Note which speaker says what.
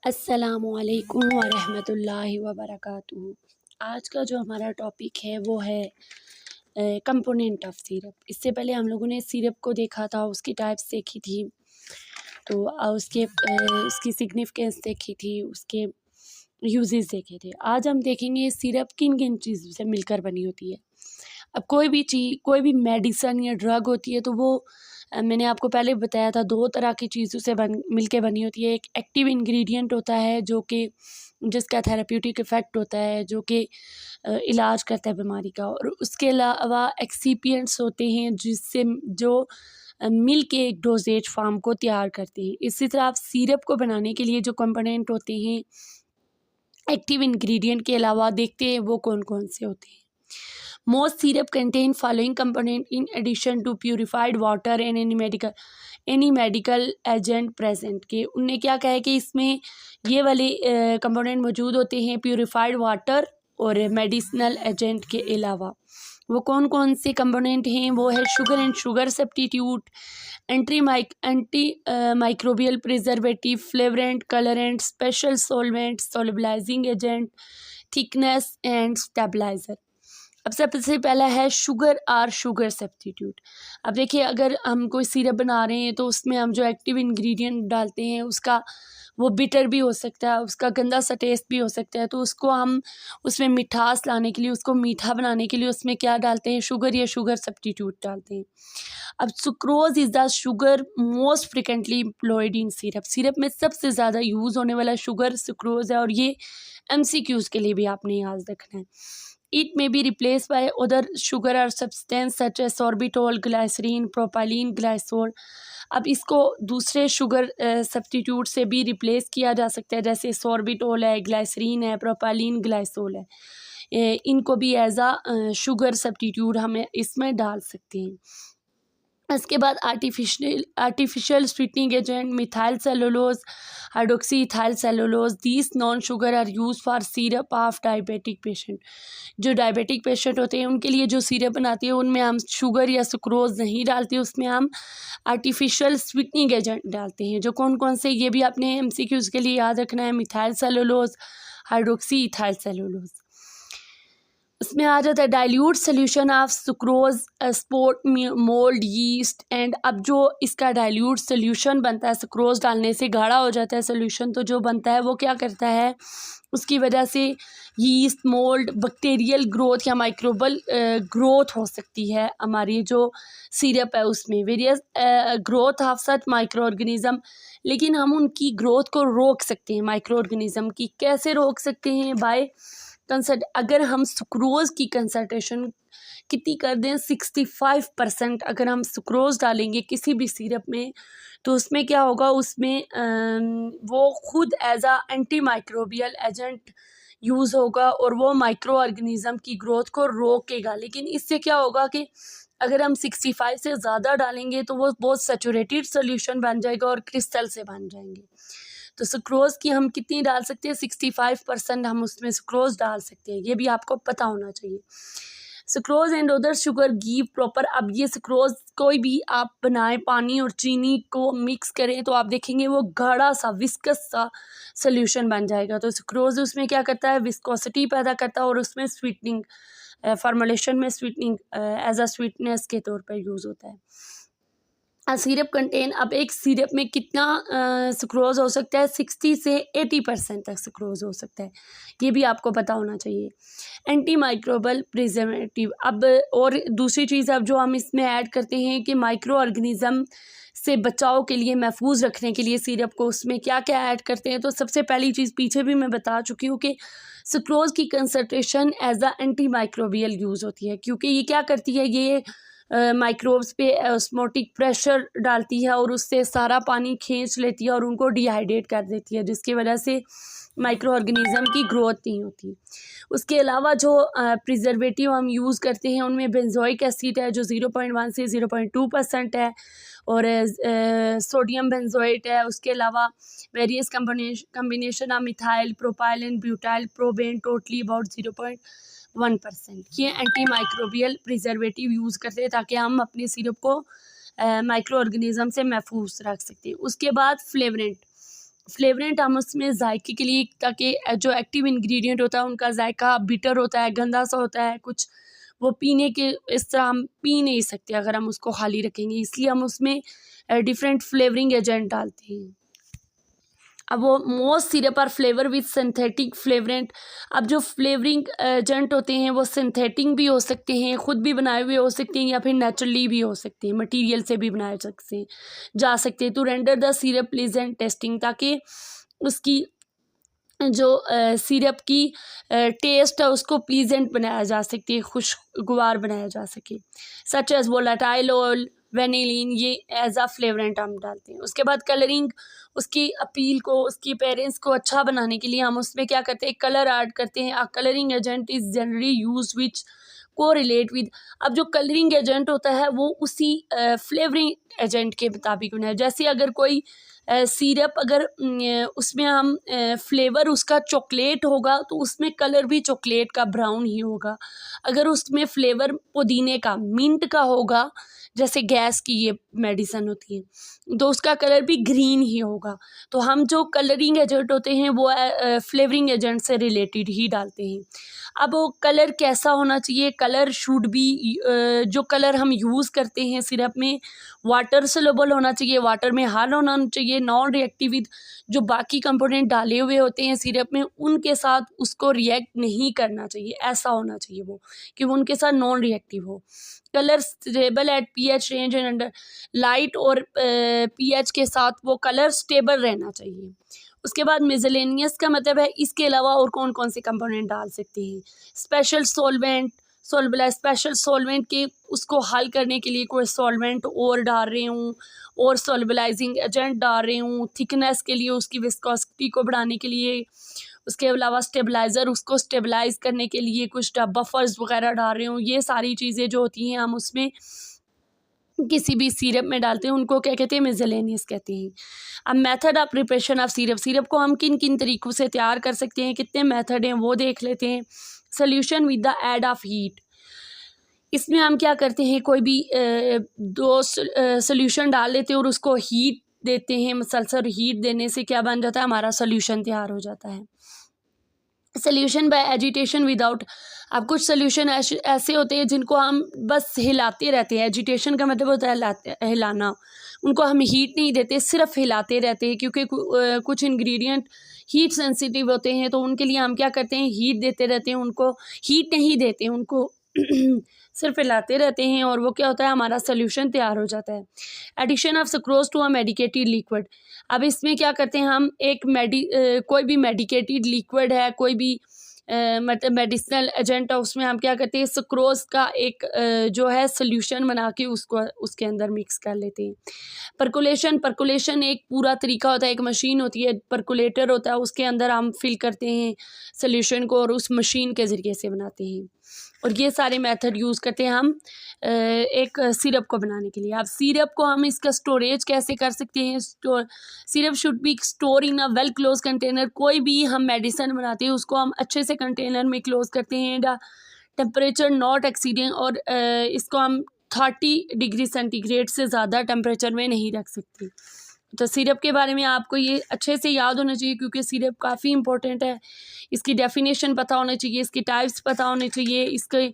Speaker 1: अस्सलामुअलैकुम वरहमतुल्लाहि वबरकातुहू। आज का जो हमारा टॉपिक है वो है कंपोनेंट ऑफ सिरप। इससे पहले हम लोगों ने सिरप को देखा था, उसकी टाइप्स देखी थी, तो उसकी सिग्निफिकेंस देखी थी, उसके यूजेस देखे थे। आज हम देखेंगे सिरप किन किन चीज़ों से मिलकर बनी होती है। अब कोई भी मेडिसन या ड्रग होती है तो वो मैंने आपको पहले बताया था, दो तरह की चीज़ों से मिलके बनी होती है। एक एक्टिव इंग्रेडिएंट होता है जो कि जिसका थेरेप्यूटिक इफ़ेक्ट होता है, जो कि इलाज करता है बीमारी का, और उसके अलावा एक्सिपिएंट्स होते हैं जिससे जो मिल के एक डोजेज फॉर्म को तैयार करते हैं। इसी तरह आप सिरप को बनाने के लिए जो कंपोनेंट होते हैं एक्टिव इंग्रेडिएंट के अलावा, देखते हैं वो कौन कौन से होते हैं। Most syrup contain following component in addition to purified water and any medical agent present। के उनने क्या कहा है कि इसमें ये वाले कंपोनेंट मौजूद होते हैं प्यूरिफाइड वाटर और मेडिसिनल एजेंट के अलावा। वो कौन कौन से कंपोनेंट हैं? वो है sugar and sugar substitute, anti microbial preservative, flavourant, colourant, special solvent, solubilising agent, thickness and stabiliser. अब सबसे पहला है शुगर और शुगर सब्स्टिट्यूट। अब देखिए, अगर हम कोई सिरप बना रहे हैं तो उसमें हम जो एक्टिव इंग्रेडिएंट डालते हैं उसका वो बिटर भी हो सकता है, उसका गंदा सा टेस्ट भी हो सकता है। तो उसको हम उसमें मिठास लाने के लिए, उसको मीठा बनाने के लिए उसमें क्या डालते हैं? शुगर या शुगर सब्स्टिट्यूट डालते हैं। अब sucrose is the sugar most frequently employed in syrup. Syrup में सबसे ज़्यादा यूज़ होने वाला शुगर सुक्रोज है, और ये MCQs के लिए भी आपने याद रखना है। It may be replaced by other sugar or substance such as sorbitol, glycerin, propylene glycol। अब इसको दूसरे शुगर सब्स्टिट्यूट से भी रिप्लेस किया जा सकता है, जैसे सोर्बिटोल है, ग्लाइसरीन है, प्रोपाइलिन ग्लाइसोल है। इनको भी एज आ शुगर सब्स्टिट्यूट हमें इसमें डाल सकते हैं। इसके बाद artificial sweetening agent, methyl cellulose, hydroxy ethyl cellulose, these non sugar are use for syrup of diabetic patient. जो डायबिटिक पेशेंट होते हैं उनके लिए जो सिरप बनाती है उनमें हम शुगर या सुक्रोज नहीं डालते, उसमें हम आर्टिफिशियल स्वीटनिंग एजेंट डालते हैं। जो कौन कौन से, ये भी आपने MCQs के लिए याद रखना है। Methyl cellulose, hydroxy ethyl cellulose. उसमें आ जाता है dilute solution of sucrose, sport mould, yeast and. अब जो इसका डाइल्यूट सोल्यूशन बनता है, सुक्रोज डालने से गाढ़ा हो जाता है सोल्यूशन, तो जो बनता है वो क्या करता है, उसकी वजह से यीस्ट, मोल्ड, बैक्टीरियल ग्रोथ या माइक्रोबल ग्रोथ हो सकती है हमारी जो सिरप है उसमें, various growth of such micro organism. लेकिन हम उनकी ग्रोथ को रोक सकते हैं, माइक्रो ऑर्गेनिज्म की। कैसे रोक सकते हैं? बाय अगर हम सुक्रोज की कंसंट्रेशन कितनी कर दें, 65%। अगर हम सुक्रोज डालेंगे किसी भी सिरप में तो उसमें क्या होगा, उसमें वो खुद एज आ एंटी माइक्रोबियल एजेंट यूज़ होगा और वो माइक्रो ऑर्गेनिज्म की ग्रोथ को रोकेगा। लेकिन इससे क्या होगा कि अगर हम 65 से ज़्यादा डालेंगे तो वो बहुत सेचुरेटेड सोल्यूशन बन जाएगा और क्रिस्टल से बन जाएंगे। तो सुक्रोज की हम कितनी डाल सकते हैं? 65% हम उसमें सुक्रोज डाल सकते हैं, ये भी आपको पता होना चाहिए। Sucrose and other sugar give proper. अब ये सुक्रोज कोई भी आप बनाएं, पानी और चीनी को मिक्स करें तो आप देखेंगे वो गाढ़ा सा विस्कस सा सोल्यूशन बन जाएगा। तो सुक्रोज उसमें क्या करता है, विस्कोसिटी पैदा करता है और उसमें स्वीटनिंग फॉर्मुलेशन में स्वीटनिंग एज अ स्वीटनेस के तौर पर यूज़ होता है। सिरप कंटेन, अब एक सिरप में कितना सुक्रोज हो सकता है? 60 से 80% तक सुक्रोज हो सकता है, ये भी आपको पता होना चाहिए। Anti microbial preservative. अब और दूसरी चीज़ अब जो हम इसमें ऐड करते हैं कि माइक्रो ऑर्गेनिज्म से बचाव के लिए, महफूज रखने के लिए सिरप को, उसमें क्या क्या ऐड करते हैं। तो सबसे पहली चीज़ पीछे भी मैं बता चुकी हूँ कि सुक्रोज की concentration as a anti microbial use होती है, क्योंकि ये क्या करती है, ये माइक्रोब्स पे ऑस्मोटिक प्रेशर डालती है और उससे सारा पानी खींच लेती है और उनको डिहाइड्रेट कर देती है, जिसकी वजह से माइक्रो ऑर्गेनिज्म की ग्रोथ नहीं होती। उसके अलावा जो प्रिजर्वेटिव हम यूज़ करते हैं उनमें बेंजोइक एसिड है जो 0.1 से 0.2% है, और सोडियम बेंजोएट है। उसके अलावा various combination of methyl, propylene, butyl, paraben, totally about 0.1%। ये एंटी माइक्रोबियल प्रिजर्वेटिव यूज़ करते हैं ताकि हम अपने सिरप को माइक्रो ऑर्गेनिज्म से महफूज रख सकते हैं। उसके बाद फ्लेवरेंट। फ्लेवरेंट हम उसमें जायके के लिए, ताकि जो एक्टिव इंग्रेडिएंट होता है उनका जायका बिटर होता है, गंदा सा होता है कुछ, वो पीने के इस तरह हम पी नहीं सकते अगर हम उसको खाली रखेंगे, इसलिए हम उसमें डिफरेंट फ्लेवरिंग एजेंट डालते हैं। अब वो most syrup are flavour with synthetic flavourant. अब जो फ्लेवरिंग एजेंट होते हैं वो सिंथेटिक भी हो सकते हैं, खुद भी बनाए हुए हो सकते हैं, या फिर नेचुरली भी हो सकते हैं, मटेरियल से भी बनाए जा सकते हैं। To render the syrup pleasant testing, ताकि उसकी जो सिरप की टेस्ट है उसको प्लीजेंट बनाया जा सकती है, खुशगवार बनाया जा सके। Such as volatile oil, vanillin, ये एज अ फ्लेवरेंट हम डालते हैं। उसके बाद कलरिंग, उसकी अपील को, उसकी अपेयरेंस को अच्छा बनाने के लिए हम उसमें क्या करते हैं, कलर ऐड करते हैं। A colouring agent is generally use which को रिलेट विद। अब जो कलरिंग एजेंट होता है वो उसी फ्लेवरिंग एजेंट के मुताबिक बनाए। जैसे अगर कोई सिरप, अगर उसमें हम फ्लेवर उसका चॉकलेट होगा तो उसमें कलर भी चॉकलेट का ब्राउन ही होगा। अगर उसमें फ्लेवर पुदीने का, मिंट का होगा, जैसे गैस की ये मेडिसिन होती है, तो उसका कलर भी ग्रीन ही होगा। तो हम जो कलरिंग एजेंट होते हैं वो फ्लेवरिंग एजेंट से रिलेटेड ही डालते हैं। अब वो कलर कैसा होना चाहिए, कलर शुड बी, जो कलर हम यूज़ करते हैं सिरप में, वाटर सोल्यूबल होना चाहिए, वाटर में हाल होना चाहिए, नॉन रिएक्टिव विद जो बाकी कंपोनेंट डाले हुए होते हैं सिरप में उनके साथ उसको रिएक्ट नहीं करना चाहिए, ऐसा होना चाहिए वो, कि वो उनके साथ नॉन रिएक्टिव हो। Colour stable at pH range and under light, और पीएच के साथ वो कलर स्टेबल रहना चाहिए। उसके बाद मिसलेनियस का मतलब है इसके अलावा और कौन कौन से कंपोनेंट डाल सकते हैं। Special solvent, soluble special solvent के उसको हल करने के लिए कोई सॉल्वेंट और डाल रही हूँ, और सोलबलाइजिंग एजेंट डाल रही हूँ, थिकनेस के लिए, उसकी विस्कोसिटी को बढ़ाने के लिए। उसके अलावा स्टेबलाइज़र, उसको स्टेबलाइज करने के लिए कुछ बफर्स वगैरह डाल रही हूँ। ये सारी चीज़ें जो होती हैं हम उसमें किसी भी सिरप में डालते हैं, उनको क्या कहते हैं, मिसलेनियस कहते हैं। अब method of preparation of syrup, syrup को हम किन किन तरीक़ों से तैयार कर सकते हैं, कितने मेथड हैं वो देख लेते हैं। Solution with the add of heat, इसमें हम क्या करते हैं, कोई भी दो सोल्यूशन डाल लेते हैं और उसको हीट देते हैं। मुसलसल हीट देने से क्या बन जाता है, हमारा सोल्यूशन तैयार हो जाता है। सोल्यूशन बाय एजिटेशन विदाउट, अब कुछ सोल्यूशन ऐसे होते हैं जिनको हम बस हिलाते रहते हैं। एजिटेशन का मतलब होता है हिलाना, उनको हम हीट नहीं देते, सिर्फ हिलाते रहते हैं, क्योंकि कुछ इंग्रेडिएंट हीट सेंसिटिव होते हैं, तो उनके लिए हम क्या करते हैं, हीट देते रहते हैं, उनको हीट नहीं देते, उनको सिर्फ हिलाते रहते हैं, और वो क्या होता है, हमारा सोल्यूशन तैयार हो जाता है। Addition of sucrose to a medicated liquid, अब इसमें क्या करते हैं हम, एक कोई भी मेडिकेटेड लिक्विड है, कोई भी मतलब मेडिसिनल एजेंट है, उसमें हम क्या करते हैं, सुक्रोज का एक जो है सोल्यूशन बना के उसको उसके अंदर मिक्स कर लेते हैं। परकुलेशन एक पूरा तरीका होता है, एक मशीन होती है, परकुलेटर होता है, उसके अंदर हम फिल करते हैं सोल्यूशन को और उस मशीन के ज़रिए से बनाते हैं। और ये सारे मेथड यूज़ करते हैं हम एक सिरप को बनाने के लिए। अब सिरप को हम इसका स्टोरेज कैसे कर सकते हैं, syrup should be store in a well close container, कोई भी हम मेडिसिन बनाते हैं उसको हम अच्छे से कंटेनर में क्लोज करते हैं, टेम्परेचर नॉट एक्सीडिंग, और इसको हम 30 डिग्री सेंटीग्रेड से ज़्यादा टेम्परेचर में नहीं रख सकते। तो सिरप के बारे में आपको ये अच्छे से याद होना चाहिए, क्योंकि सिरप काफ़ी इंपॉर्टेंट है। इसकी डेफिनेशन पता होना चाहिए, इसकी टाइप्स पता होने चाहिए, इसके